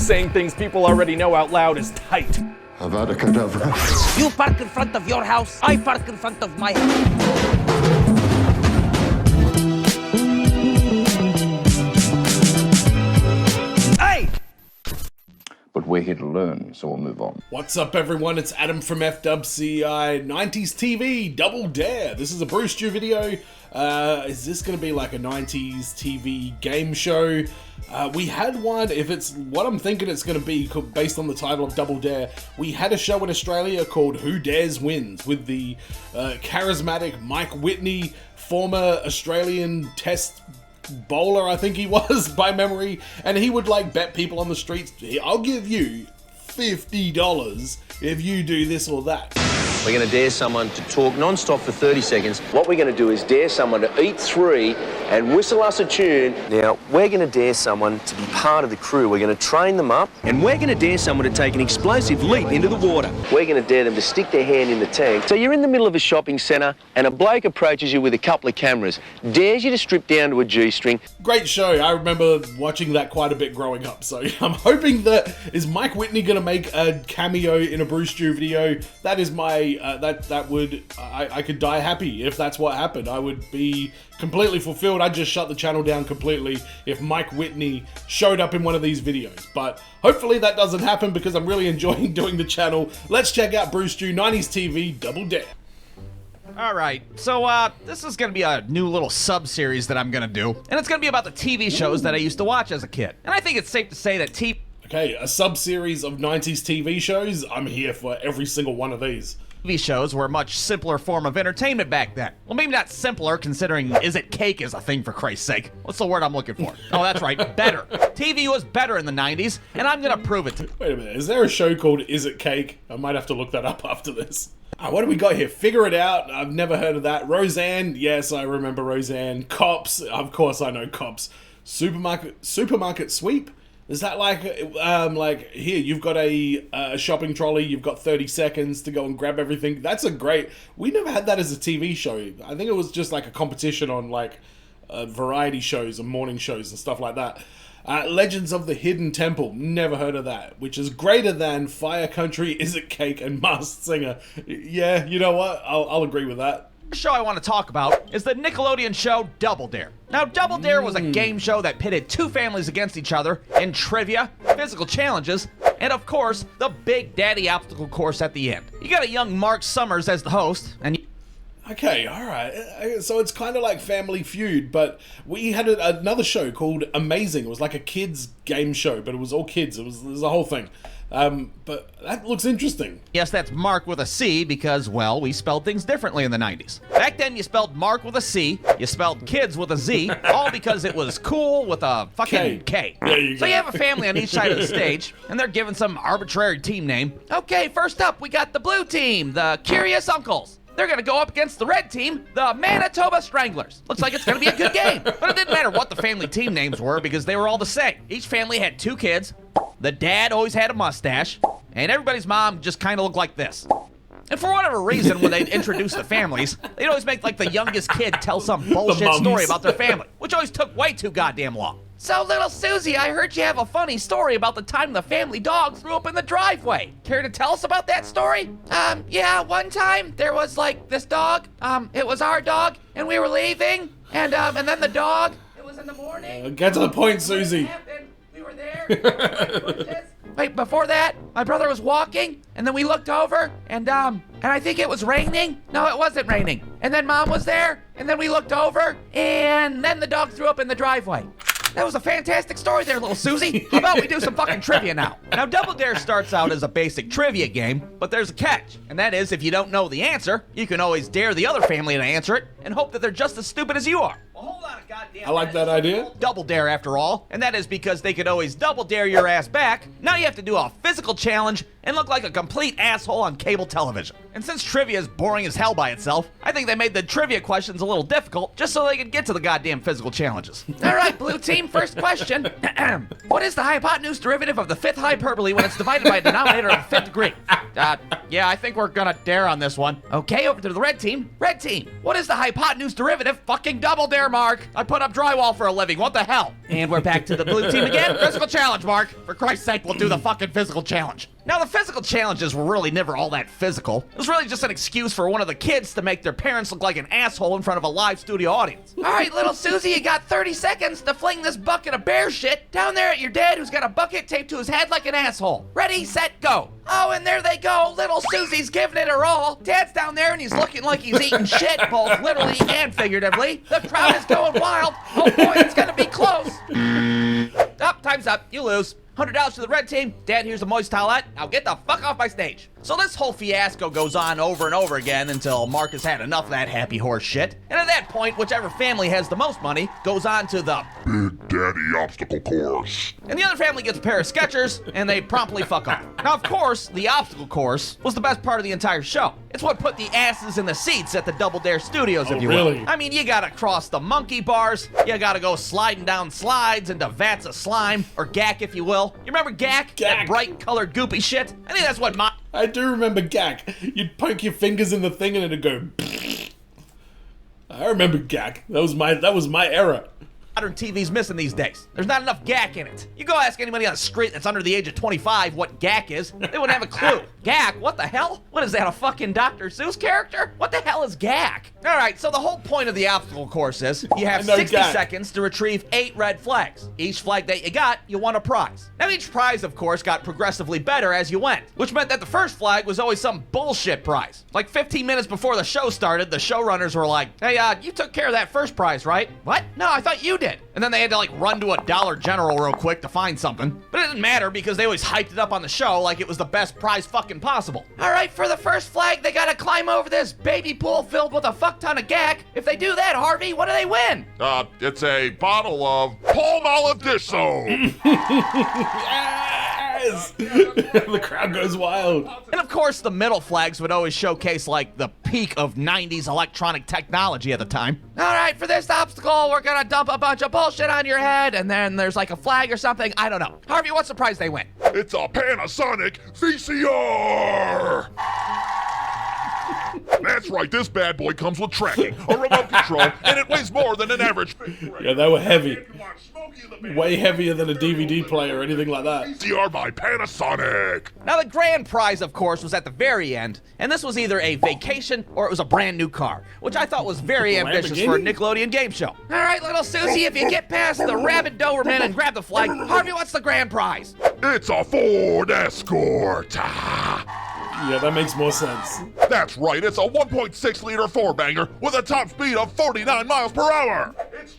Saying things people already know out loud is tight. Avada Kedavra. You park in front of your house, I park in front of my house. But we're here to learn, so we'll move on. What's up, everyone? It's Adam from FWCI 90's TV Double Dare. This is a Brewstew video. Is this going to be like a 90's TV game show? We had one, if it's what I'm thinking it's going to be, based on the title of Double Dare. We had a show in Australia called Who Dares Wins with the charismatic Mike Whitney, former Australian test bowler, I think he was, by memory, and he would like bet people on the streets, I'll give you $50 if you do this or that. We're going to dare someone to talk non-stop for 30 seconds. What we're going to do is dare someone to eat 3 and whistle us a tune. Now, we're going to dare someone to be part of the crew. We're going to train them up, and we're going to dare someone to take an explosive leap into the water. We're going to dare them to stick their hand in the tank. So you're in the middle of a shopping centre, and a bloke approaches you with a couple of cameras, dares you to strip down to a G-string. Great show. I remember watching that quite a bit growing up, so I'm hoping that, is Mike Whitney going to make a cameo in a Brewstew video? That is my, I could die happy if that's what happened. I would be completely fulfilled. I'd just shut the channel down completely if Mike Whitney showed up in one of these videos. But hopefully that doesn't happen because I'm really enjoying doing the channel. Let's check out Brewstew 90's TV Double Dare. Alright, so this is gonna be a new little sub-series that I'm gonna do, and it's gonna be about the TV shows that I used to watch as a kid. And I think it's safe to say that Okay, a sub-series of 90's TV shows? I'm here for every single one of these. TV shows were a much simpler form of entertainment back then. Well, maybe not simpler, considering Is It Cake is a thing, for Christ's sake. What's the word I'm looking for? Oh, that's right, better. TV was better in the 90s, and I'm gonna prove it to you. Wait a minute, is there a show called Is It Cake? I might have to look that up after this. What do we got here? Figure It Out. I've never heard of that. Roseanne. Yes, I remember Roseanne. Cops. Of course I know Cops. Supermarket Sweep. Is that like here, you've got a shopping trolley, you've got 30 seconds to go and grab everything. That's a great, we never had that as a TV show. I think it was just like a competition on like variety shows and morning shows and stuff like that. Legends of the Hidden Temple, never heard of that, which is greater than Fire Country, Is It Cake, and Masked Singer. Yeah, you know what? I'll agree with that. The show I want to talk about is the Nickelodeon show Double Dare. Now, Double Dare was a game show that pitted two families against each other in trivia, physical challenges, and of course, the Big Daddy obstacle course at the end. You got a young Mark Summers as the host, and okay, alright. So it's kind of like Family Feud, but we had another show called Amazing. It was like a kids game show, but it was all kids. It was a whole thing. But that looks interesting. Yes, that's Mark with a C because, well, we spelled things differently in the 90s. Back then, you spelled Mark with a C, you spelled kids with a Z, all because it was cool with a fucking K. There you go. So you have a family on each side of the stage, and they're given some arbitrary team name. Okay, first up, we got the blue team, the Curious Uncles. They're gonna go up against the red team, the Manitoba Stranglers. Looks like it's gonna be a good game. But it didn't matter what the family team names were because they were all the same. Each family had 2 kids. The dad always had a mustache, and everybody's mom just kind of looked like this. And for whatever reason, when they'd introduce the families, they'd always make like the youngest kid tell some bullshit story about their family, which always took way too goddamn long. So, little Susie, I heard you have a funny story about the time the family dog threw up in the driveway. Care to tell us about that story? Yeah, one time there was like this dog. It was our dog, and we were leaving, and then the dog. It was in the morning. Get to the point, Susie. We were there. Wait, before that, my brother was walking, and then we looked over, and I think it was raining. No, it wasn't raining. And then Mom was there, and then we looked over, and then the dog threw up in the driveway. That was a fantastic story there, little Susie. How about we do some fucking trivia now? Now, Double Dare starts out as a basic trivia game, but there's a catch. And that is, if you don't know the answer, you can always dare the other family to answer it and hope that they're just as stupid as you are. Well, hold on a goddamn I like that idea. Double Dare, after all, and that is because they could always double dare your ass back. Now you have to do a physical challenge and look like a complete asshole on cable television. And since trivia is boring as hell by itself, I think they made the trivia questions a little difficult just so they could get to the goddamn physical challenges. All right, blue team, first question. What is the hypotenuse derivative of the fifth hyperbole when it's divided by a denominator of the fifth degree? Yeah, I think we're gonna dare on this one. Okay, over to the red team. Red team, what is the hypotenuse derivative? Fucking double dare, Mark. I put up drywall for a living. What the hell? And we're back to the blue team again. Physical challenge, Mark. For Christ's sake, we'll do the fucking physical challenge. Now, the physical challenges were really never all that physical. It was really just an excuse for one of the kids to make their parents look like an asshole in front of a live studio audience. All right, little Susie, you got 30 seconds to fling this bucket of bear shit down there at your dad who's got a bucket taped to his head like an asshole. Ready, set, go. Oh, and there they go. Little Susie's giving it her all. Dad's down there and he's looking like he's eating shit, both literally and figuratively. The crowd is going wild. Oh boy, it's gonna be close. Time's up. You lose. $100 to the red team. Dad, here's a moist towelette. Now get the fuck off my stage. So this whole fiasco goes on over and over again until Mark has had enough of that happy horse shit. And at that point, whichever family has the most money goes on to the Big Daddy obstacle course. and the other family gets a pair of Skechers, and they promptly fuck off. Now, of course, the obstacle course was the best part of the entire show. It's what put the asses in the seats at the Double Dare Studios, if you will. Really? I mean, you gotta cross the monkey bars, you gotta go sliding down slides into vats of slime, or gack, if you will. You remember gack? That Gack. bright colored goopy shit? I think that's what I do remember Gack. You'd poke your fingers in the thing and it'd go. I remember Gack. That was my era. modern TV's missing these days. There's not enough gack in it. You go ask anybody on the street that's under the age of 25 what gack is, they wouldn't have a clue. Gack? What the hell? What is that, a fucking Dr. Seuss character? What the hell is gack? All right, so the whole point of the obstacle course is you have 60 gack. seconds to retrieve 8 red flags. Each flag that you got, you won a prize. Now each prize, of course, got progressively better as you went, which meant that the first flag was always some bullshit prize. Like 15 minutes before the show started, the showrunners were like, hey, you took care of that first prize, right? What? No, I thought you did. And then they had to like run to a Dollar General real quick to find something. But it didn't matter because they always hyped it up on the show like it was the best prize fucking possible. All right, for the first flag, they gotta climb over this baby pool filled with a fuck ton of gack. If they do that, Harvey, what do they win? It's a bottle of palm olive dish soap. Yes! The crowd goes wild. And of course, the middle flags would always showcase like the peak of 90s electronic technology at the time. All right, for this obstacle, we're gonna dump a bunch of bullshit on your head, and then there's like a flag or something. I don't know. Harvey, what's the prize they win? It's a Panasonic VCR. That's right, this bad boy comes with tracking, a remote control, and it weighs more than an average. Yeah, they were heavy. Way heavier than a DVD player or anything like that. VCR by Panasonic. Now, the grand prize, of course, was at the very end, and this was either a vacation or it was a brand new car, which I thought was very ambitious for a Nickelodeon game show. All right, little Susie, if you get past the rabid Doberman and grab the flag, Harvey, what's the grand prize? It's a Ford Escort. Yeah, that makes more sense. That's right, it's a 1.6-liter four-banger with a top speed of 49 miles per hour.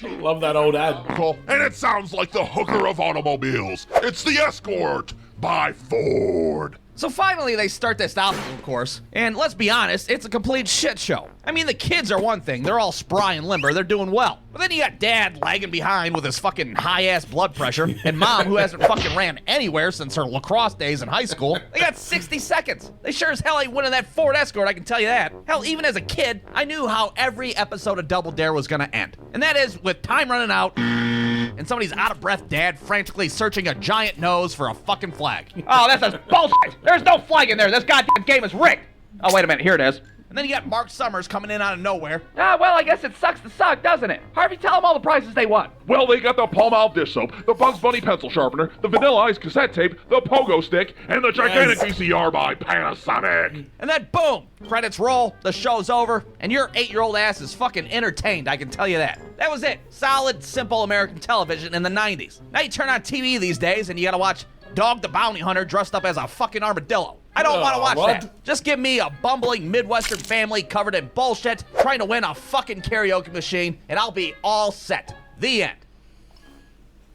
Love that old ad. And it sounds like the hooker of automobiles. It's the Escort by Ford. So finally, they start this obstacle course, and let's be honest, it's a complete shit show. I mean, the kids are one thing, they're all spry and limber, they're doing well. But then you got Dad lagging behind with his fucking high-ass blood pressure, and Mom, who hasn't fucking ran anywhere since her lacrosse days in high school. They got 60 seconds. They sure as hell ain't winning that Ford Escort, I can tell you that. Hell, even as a kid, I knew how every episode of Double Dare was gonna end. And that is with time running out, and somebody's out-of-breath dad frantically searching a giant nose for a fucking flag. Oh, that's a bullshit! There's no flag in there! This goddamn game is rigged! Oh, wait a minute, here it is. And then you got Mark Summers coming in out of nowhere. Well, I guess it sucks to suck, doesn't it? Harvey, tell them all the prizes they won. Well, they got the Palm Olive dish soap, the Bugs Bunny pencil sharpener, the Vanilla Ice cassette tape, the pogo stick, and the gigantic VCR by Panasonic. And then boom, credits roll, the show's over, and your 8-year-old ass is fucking entertained, I can tell you that. That was it. Solid, simple American television in the 90s. Now you turn on TV these days and you gotta watch Dog the Bounty Hunter dressed up as a fucking armadillo. I don't want to watch that. Just give me a bumbling Midwestern family covered in bullshit trying to win a fucking karaoke machine, and I'll be all set. The end.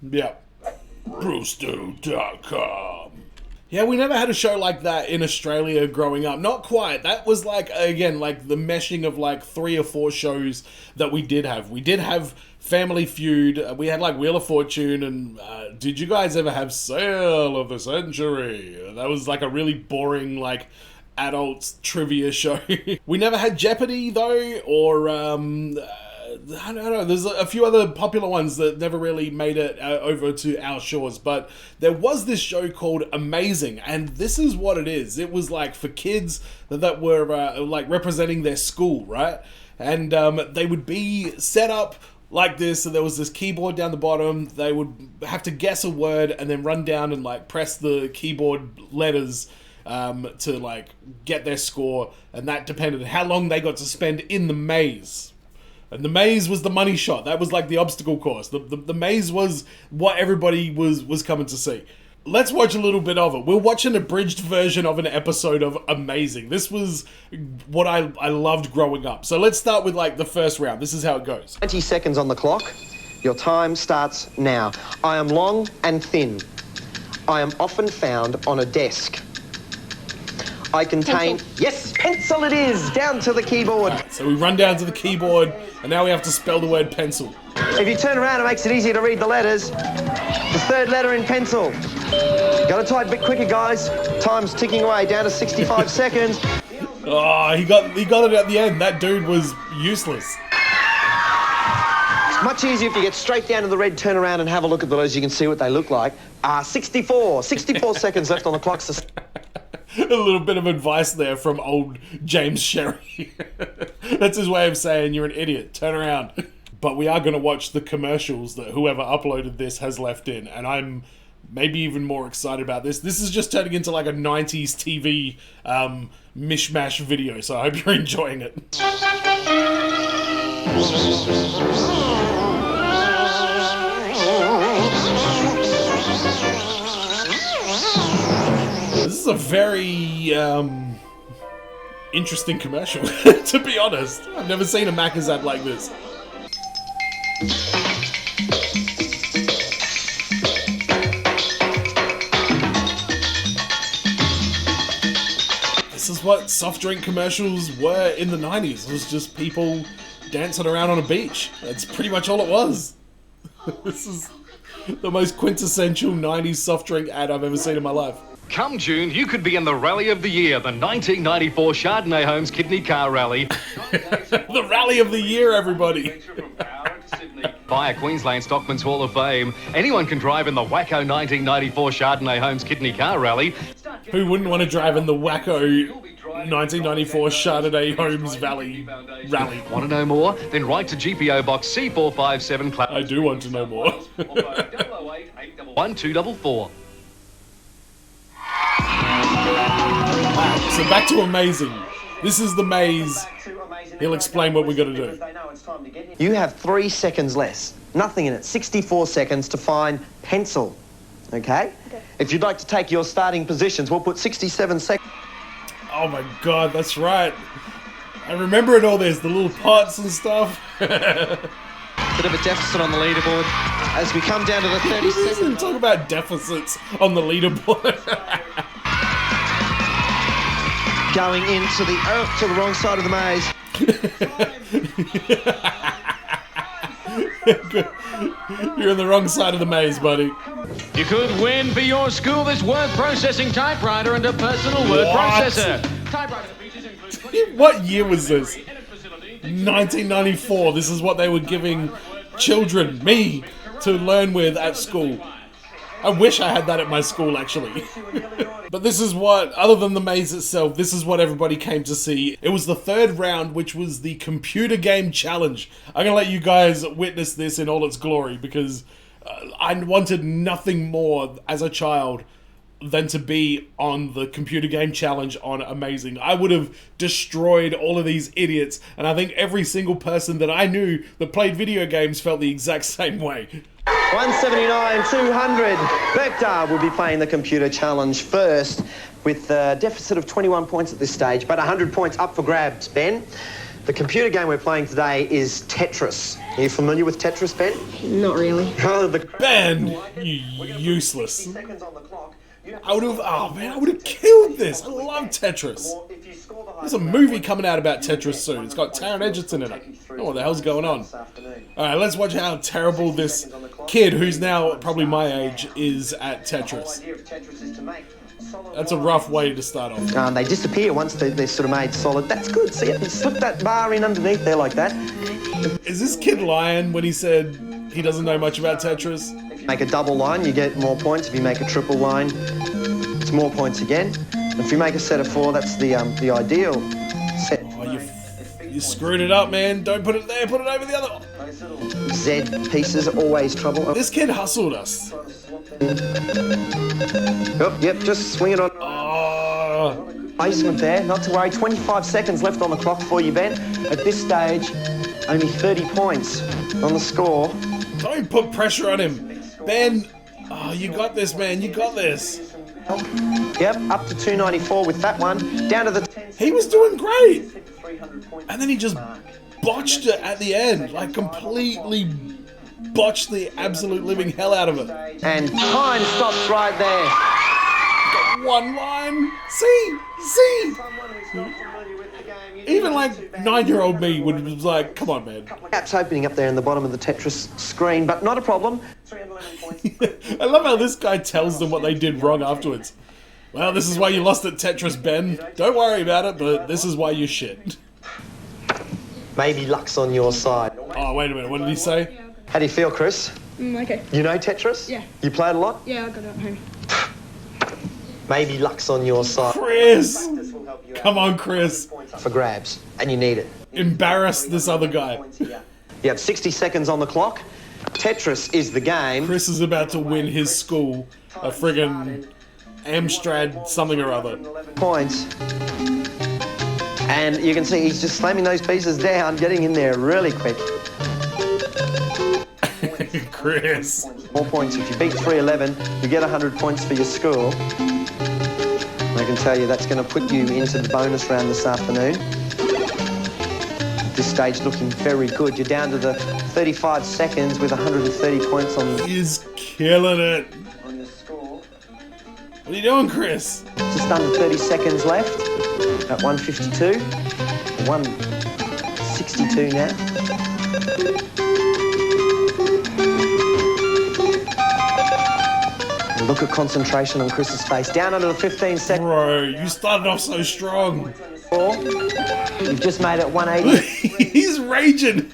Yeah. Brewstew.com. Yeah, we never had a show like that in Australia growing up. Not quite. That was like, again, like the meshing of like 3 or 4 shows that we did have. We did have Family Feud. We had like Wheel of Fortune. And did you guys ever have Sale of the Century? That was like a really boring, like, adult trivia show. We never had Jeopardy, though, or I don't know, there's a few other popular ones that never really made it over to our shores, but there was this show called Amazing, and this is what it is. It was like for kids that were like representing their school, right? And they would be set up like this, so there was this keyboard down the bottom. They would have to guess a word and then run down and like press the keyboard letters to like get their score, and that depended on how long they got to spend in the maze. And the maze was the money shot. That was like the obstacle course. The maze was what everybody was coming to see. Let's watch a little bit of it. We're watching an abridged version of an episode of Amazing. This was what I loved growing up. So let's start with like the first round. This is how it goes. 20 seconds on the clock. Your time starts now. I am long and thin. I am often found on a desk. I contain... Yes, pencil it is! Down to the keyboard. So we run down to the keyboard, and now we have to spell the word pencil. If you turn around, it makes it easier to read the letters. The third letter in pencil. Gotta type a bit quicker, guys. Time's ticking away, down to 65 seconds. Oh, he got it at the end. That dude was useless. It's much easier if you get straight down to the red, turn around and have a look at the letters. You can see what they look like. 64 seconds left on the clock. A little bit of advice there from old James Sherry. That's his way of saying you're an idiot. Turn around. But we are going to watch the commercials that whoever uploaded this has left in, and I'm maybe even more excited about this. This is just turning into like a 90s TV mishmash video, so I hope you're enjoying it. This is a very interesting commercial, to be honest. I've never seen a Macca's ad like this. This is what soft drink commercials were in the 90s. It was just people dancing around on a beach. That's pretty much all it was. This is the most quintessential 90s soft drink ad I've ever seen in my life. Come June, you could be in the Rally of the Year, the 1994 Chardonnay Homes Kidney Car Rally. The Rally of the Year, everybody. Via Queensland Stockman's Hall of Fame, anyone can drive in the wacko 1994 Chardonnay Homes Kidney Car Rally. Who wouldn't want to drive in the wacko 1994 Chardonnay Homes Valley Rally? Want to know more? Then write to GPO Box C457 Club. I do want to know more. 1244. So back to Amazing. This is the maze. He'll explain what we're going to do. You have 3 seconds less. Nothing in it. 64 seconds to find pencil. Okay? If you'd like to take your starting positions, we'll put 67 seconds. Oh my god, that's right. I remember it all. There's the little pots and stuff. Bit of a deficit on the leaderboard as we come down to the 30 seconds. Talk about deficits on the leaderboard. Going into to the wrong side of the maze. You're on the wrong side of the maze, buddy. You could win for your school this word processing typewriter and a personal word processor. Typewriter features include What year was this? 1994. This is what they were giving children, me, to learn with at school. I wish I had that at my school, actually. But this is what, other than the maze itself, this is what everybody came to see. It was the third round, which was the computer game challenge. I'm going to let you guys witness this in all its glory, because I wanted nothing more as a child than to be on the computer game challenge on Amazing. I would have destroyed all of these idiots, and I think every single person that I knew that played video games felt the exact same way. 179, 200. Bektar will be playing the computer challenge first with a deficit of 21 points at this stage, but 100 points up for grabs, Ben. The computer game we're playing today is Tetris. Are you familiar with Tetris, Ben? Not really. Ben, you useless. 60 seconds on the clock. I would have, oh man, I would have killed this. I love Tetris. There's a movie coming out about Tetris soon. It's got Taron Egerton in it. Oh, what the hell's going on? Alright, let's watch how terrible this kid, who's now probably my age, is at Tetris. That's a rough way to start off. They disappear once they're sort of made solid. That's good. See, you slip that bar in underneath there like that. Is this kid lying when he said he doesn't know much about Tetris? Make a double line, you get more points. If you make a triple line, it's more points again. If you make a set of 4, that's the ideal set. Oh, you screwed it up, man. Don't put it there, put it over the other. Z pieces are always trouble. This kid hustled us. Oh, yep, just swing it on. Oh. Placement there, not to worry. 25 seconds left on the clock for you, Ben. At this stage, only 30 points on the score. Don't put pressure on him. Ben, oh, you got this, man. You got this. Yep, up to 294 with that one. Down to the... He was doing great. And then he just botched it at the end. Like, completely botched the absolute living hell out of it. And time stops right there. Got one line. See? Even like 9-year-old me would be like, come on, man. Gaps opening up there in the bottom of the Tetris screen, but not a problem. I love how this guy tells them what they did wrong afterwards. Well, this is why you lost at Tetris, Ben. Don't worry about it, but this is why you shit. Maybe luck's on your side. Oh, wait a minute. What did he say? How do you feel, Chris? Okay. You know Tetris? Yeah. You played a lot? Yeah, I got it at home. Maybe luck's on your side. Chris! Come on, Chris. For grabs, and you need it. Embarrass this other guy. You have 60 seconds on the clock. Tetris is the game. Chris is about to win his school a friggin' Amstrad something or other. Points. And you can see he's just slamming those pieces down, getting in there really quick. Chris. More points. If you beat 311, you get 100 points for your school. I can tell you that's going to put you into the bonus round this afternoon. At this stage looking very good. You're down to the 35 seconds with 130 points on... He's killing it. On your score. What are you doing, Chris? Just under 30 seconds left at 152. 162 now. Look at concentration on Chris's face. Down under the 15 seconds. Bro, you started off so strong. You've just made it 180. He's raging.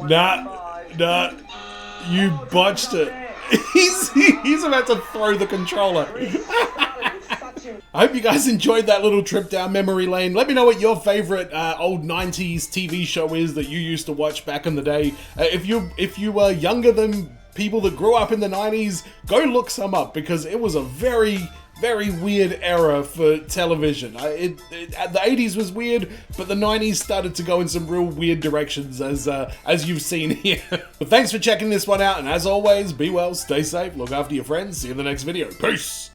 Nah, you botched it. He's about to throw the controller. I hope you guys enjoyed that little trip down memory lane. Let me know what your favorite old 90s TV show is that you used to watch back in the day. If you were younger than people that grew up in the 90s, go look some up because it was a very, very weird era for television. The 80s was weird, but the 90s started to go in some real weird directions as you've seen here. But thanks for checking this one out, and as always, be well, stay safe, look after your friends, see you in the next video. Peace!